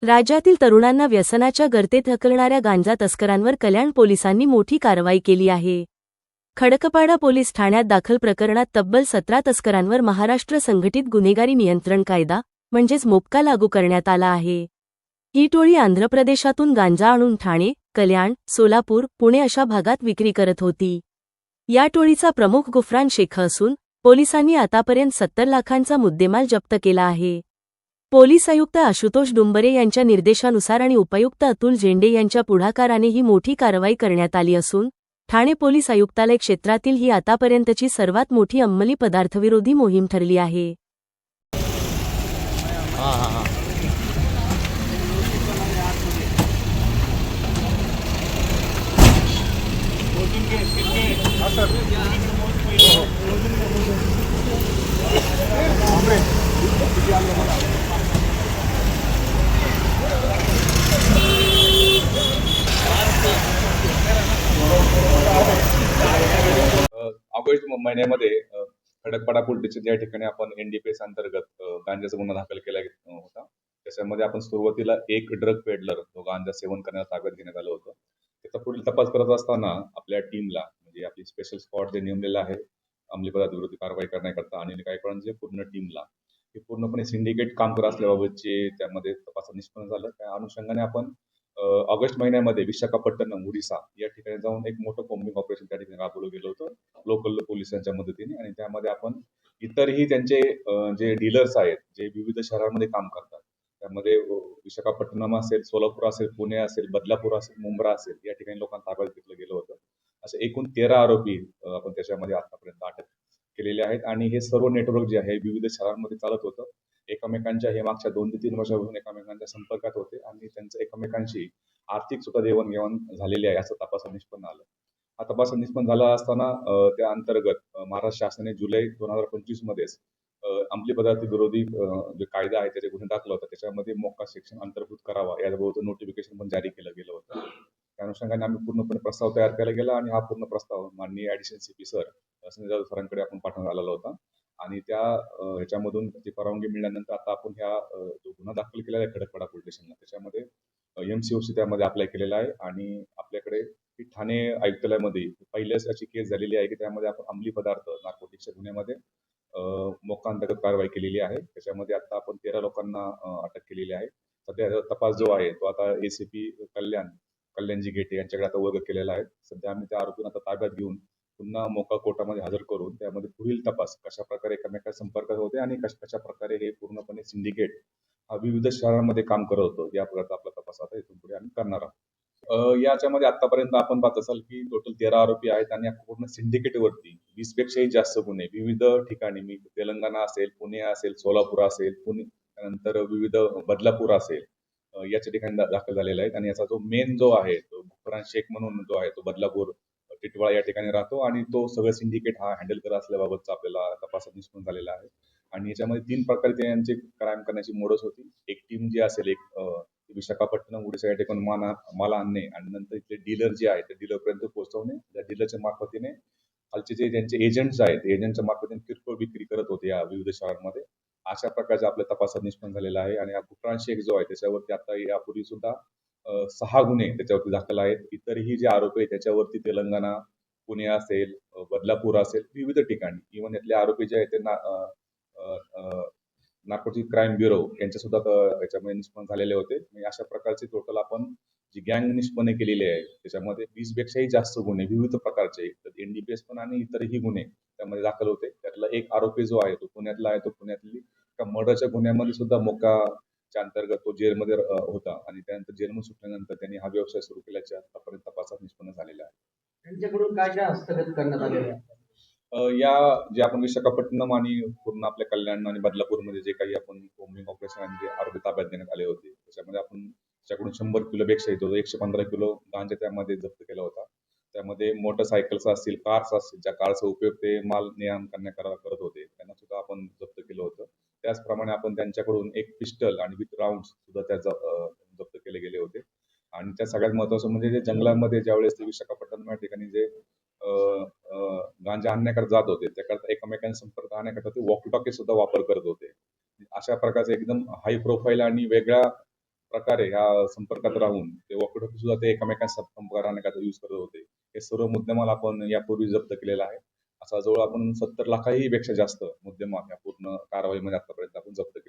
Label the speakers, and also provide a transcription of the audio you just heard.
Speaker 1: राज्यातील तरुणांना व्यसनाच्या गर्तेत ढकलणाऱ्या गांजा तस्करांवर कल्याण पोलिसांनी मोठी कारवाई केली आहे. खडकपाडा पोलीस ठाण्यात दाखल प्रकरणात तब्बल 17 तस्करांवर महाराष्ट्र संघटित गुन्हेगारी नियंत्रण कायदा म्हणजेच मोक्का लागू करण्यात आला आहे. ही टोळी आंध्र प्रदेशातून गांजा आणून ठाणे, कल्याण, सोलापूर, पुणे अशा भागात विक्री करत होती. या टोळीचा प्रमुख गुफरान शेख असून पोलिसांनी आतापर्यंत 70 लाखांचा मुद्देमाल जप्त केला आहे. पोलीस आयुक्त आशुतोष डुंबरे यांच्या निर्देशानुसार आणि उपायुक्त अतुल झेंडे यांच्या पुढाकाराने ही मोठी कारवाई करण्यात आली असून ठाणे पोलीस आयुक्तालय क्षेत्रातील ही आतापर्यंतची सर्वात मोठी अंमली पदार्थविरोधी मोहीम ठरली आहे.
Speaker 2: ऑगस्ट महिन्यामध्ये खडकपाडा पोलीस स्टेशन या ठिकाणी आपण NDPS अंतर्गत गांजाचा गुन्हा दाखल केला होता. त्याच्यामध्ये आपण सुरुवातीला एक ड्रग पेडलर जो गांजा सेवन करण्यास ताब्यात घेण्यात आलं होतं. त्याचा पुढील तपास करत असताना आपल्या टीमला म्हणजे आपली स्पेशल स्क्वॉड जे नेमलेलं आहे अंमली पदार्थ विरोधी कारवाई करण्याकरता आणि गायकवाडांच्या पूर्ण टीमला हे पूर्णपणे सिंडिकेट काम करत असल्याबाबतचे त्यामध्ये तपासात निष्पन्न झालं. त्या अनुषंगाने आपण ऑगस्ट महिन्यामध्ये विशाखापट्टणम ओडिसा या ठिकाणी जाऊन एक मोठं कॉम्बिंग ऑपरेशन त्या ठिकाणी राबवलं गेलं होतं लोकल पोलिसांच्या मदतीने. आणि त्यामध्ये आपण इतरही त्यांचे जे डीलर्स आहेत जे विविध शहरांमध्ये काम करतात त्यामध्ये विशाखापट्टणम असेल, सोलापूर असेल, पुणे असेल, बदलापूर असेल, मुंब्रा असेल या ठिकाणी लोकांना ताब्यात घेतलं गेलं होतं. असे एकूण 13 आरोपी आपण त्याच्यामध्ये आतापर्यंत अटक केलेले आहेत. आणि हे सर्व नेटवर्क जे आहे विविध शहरांमध्ये चालत होतं. एकमेकांच्या हे मागच्या 2 ते 3 वर्षापासून एकमेकांच्या संपर्कात होते आणि त्यांचं एकमेकांशी आर्थिक सुद्धा देवाणघेवाण झालेली आहे असं तपासात निष्पन्न आलं. हा तपास निष्पन्न झाला असताना त्या अंतर्गत महाराष्ट्र शासनाने जुलै 2025 मध्येच अंमली पदार्थ विरोधी जे कायदा आहे त्याचे गुन्हे दाखल होता त्याच्यामध्ये मोक्का सेक्शन अंतर्भूत करावा याबाबत नोटिफिकेशन पण जारी केलं गेलं होतं. त्या अनुषंगाने आम्ही पूर्णपणे प्रस्ताव तयार केला गेला आणि हा पूर्ण प्रस्ताव माननीय additional CP sir Sanjay Jadhav सरांकडे आपण पाठवण्यात आलेला होता. आणि त्या ह्याच्यामधून ती परवानगी मिळाल्यानंतर आता आपण ह्या जो गुन्हा दाखल केलेला आहे खडकपाडा पोलीस स्टेशनला त्याच्यामध्ये MCOC त्यामध्ये अप्लाय केलेला आहे. आणि आपल्याकडे ठाणे आयुक्तालयामध्ये पहिल्याच अशी केस झालेली आहे की त्यामध्ये आपण अंमली पदार्थ नार्कोटिक्सच्या गुन्ह्यामध्ये मोक्का अंतर्गत कारवाई केलेली आहे. त्याच्यामध्ये आता आपण 13 लोकांना अटक केलेली आहे. सध्या तपास जो आहे तो आता ACP कल्याणजी गेटे यांच्याकडे आता वर्ग केलेला आहे. सध्या आम्ही त्या आरोपींना आता ताब्यात घेऊन पुन्हा मोक्का कोर्टामध्ये हजर करून त्यामध्ये पुढील तपास कशा प्रकारे एकमेकांच्या संपर्कात होते आणि कशा प्रकारे हे पूर्णपणे सिंडिकेट विविध शहरांमध्ये काम करत होतं या प्रकारचा आपला तपास आता इथून पुढे आम्ही करणार आहोत. याच्यामध्ये आतापर्यंत आपण पाहत असाल की टोटल 13 आरोपी आहेत आणि पूर्ण सिंडिकेटवरती 20 पेक्षाही जास्त गुन्हे विविध ठिकाणी मी तेलंगणा असेल, पुणे असेल, सोलापूर असेल, पुणे त्यानंतर विविध बदलापूर असेल याच्या ठिकाणी दाखल झालेला आहे. आणि याचा जो मेन जो आहे तो गुफरान शेख म्हणून जो आहे तो बदलापूर टिटवाळा या ठिकाणी राहतो आणि तो सगळं सिंडिकेट हा हँडल करत असल्याबाबतचा आपल्याला तपासात निष्पन्न झालेला आहे. आणि याच्यामध्ये 3 प्रकारे त्यांची क्राईम करण्याची मोडस होती. एक टीम जी असेल एक विशाखापट्टणम ओडिसा या ठिकाणी माल आणणे आणि नंतर इथले डीलर जे आहेत त्या डीलरपर्यंत पोहोचवणे. त्या डीलरच्या मार्फतीने खालचे जे त्यांचे एजंट्स आहेत एजंटच्या मार्फतीने किरकोळ विक्री करत होते या विविध शहरांमध्ये. अशा प्रकारचा आपल्या तपासात निष्पन्न झालेला आहे. आणि हा गुफरान शेख जो आहे त्याच्यावरती आता यापूर्वी सुद्धा 6 गुन्हे त्याच्यावरती दाखल आहेत. इतरही जे आरोपी आहेत त्याच्यावरती तेलंगणा, पुणे असेल, बदलापूर असेल विविध ठिकाणी इव्हन यातले आरोपी जे आहेत त्यांना नार्कोटिक क्राईम ब्युरो यांच्या सुद्धा याच्यामध्ये निष्पन्न झालेले होते. आणि अशा प्रकारचे टोटल आपण जी गँग निष्पन्न केलेली आहे त्याच्यामध्ये 20 पेक्षाही जास्त गुन्हे विविध प्रकारचे NDPS पण आणि इतरही गुन्हे त्यामध्ये दाखल होते. त्यातला एक आरोपी जो आहे तो पुण्यातला आहे. तो पुण्यातली मर्डरच्या गुन्ह्यामध्ये सुद्धा मोक्काच्या अंतर्गत तो जेलमध्ये होता आणि त्यानंतर जेलमधून सुटल्यानंतर त्यांनी हा व्यवसाय सुरू केल्याच्या आतापर्यंत तपासात निष्पन्न झालेला आहे.
Speaker 3: त्यांच्याकडून काय काय हस्तगत करण्यात आलेलं आहे?
Speaker 2: या जे आपण विशाखापट्टणम आणि पूर्ण आपल्या कल्याण आणि बदलापूरमध्ये जे काही आपण कॉम्बिंग ऑपरेशन आणि जे आरोपी ताब्यात घेण्यात आले होते त्याच्यामध्ये आपण त्याच्याकडून 100 किलोपेक्षा येतो 115 किलो गांजा त्यामध्ये जप्त केला होता. त्यामध्ये मोटरसायकल्स असतील, कार्स असतील, ज्या कारचा उपयोग ते माल ने-आण करण्याकरता करत होते त्यांना सुद्धा आपण जप्त केलं होतं. त्याचप्रमाणे आपण त्यांच्याकडून एक पिस्टल आणि विथ राऊंड्स सुद्धा जप्त केले गेले होते. आणि त्या सगळ्यात महत्वाचं म्हणजे जे जंगलामध्ये ज्यावेळेस ते विशाखापट्टणम या ठिकाणी जे गांजा आणण्याकरता जात होते त्याकरता एकमेकांच्या संपर्क आणण्याकरता ते वॉकी टॉकी सुद्धा वापर करत होते. अशा प्रकारचे एकदम हाय प्रोफाईल आणि वेगळ्या प्रकारे ह्या संपर्कात राहून ते वॉकीटॉकी सुद्धा ते एकमेकांचा संपर्क राहण्याकरता यूज करत होते. हे सर्व मुद्देमाल आपण यापूर्वी जप्त केलेला आहे. असा जवळ आपण 70 लाखाही पेक्षा जास्त मुद्देमाल या पूर्ण कारवाईमध्ये आतापर्यंत आपण जप्त केला.